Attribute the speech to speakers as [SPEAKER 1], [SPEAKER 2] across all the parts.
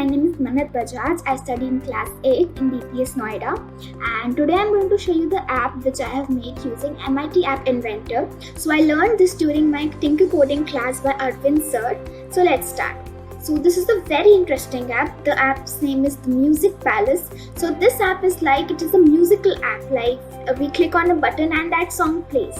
[SPEAKER 1] my name is Manat Bajaj. I study in class 8 in DPS Noida, and today I'm going to show you the app which I have made using MIT App Inventor. So I learned this during my Tinker coding class by Arvind sir. So let's start. So this is a very interesting app. The app's name is the Music Palace. So this app is like, it is a musical app, like we click on a button and that song plays.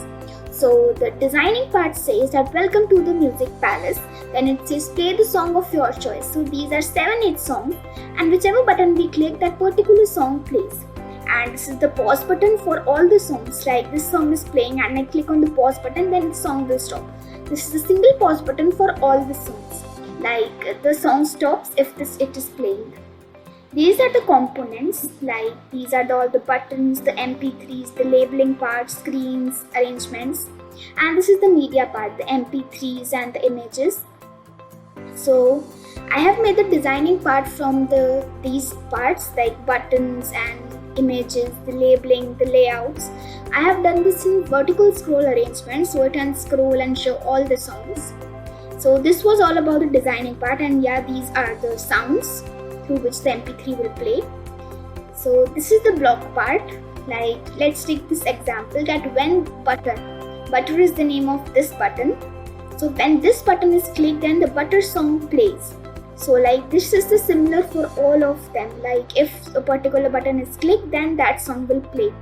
[SPEAKER 1] So the designing part says that welcome to the Music Palace. Then it says play the song of your choice. So these are 7-8 songs, and whichever button we click, that particular song plays. And this is the pause button for all the songs. Like this song is playing and I click on the pause button, then the song will stop. This is the single pause button for all the songs. Like the song stops if it is playing. These are the components, like these are all the buttons, the MP3s, the labeling part, screens, arrangements, and this is the media part, the MP3s and the images. So I have made the designing part from these parts like buttons and images, the labeling, the layouts. I have done this in vertical scroll arrangement, so it can scroll and show all the songs. So this was all about the designing part, and yeah, these are the sounds through which the MP3 will play. So this is the block part. Like let's take this example that when butter is the name of this button. So when this button is clicked, then the butter song plays. So like this is the similar for all of them. Like if a particular button is clicked, then that song will play.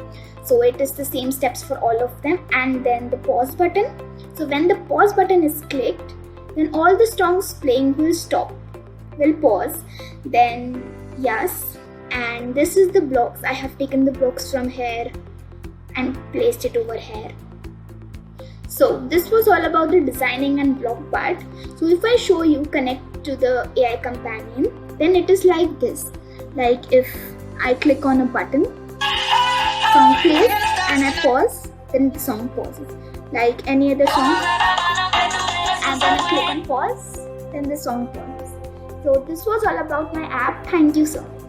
[SPEAKER 1] So it is the same steps for all of them. And then the pause button. So when the pause button is clicked, then all the songs playing will stop, will pause. Then yes, and this is the blocks. I have taken the blocks from here and placed it over here. So this was all about the designing and block part. So if I show you connect to the AI companion, then it is like this. Like if I click on a button, song plays, and I pause, then the song pauses. Like any other song, and then I click on pause, then the song pauses. So this was all about my app. Thank you so much.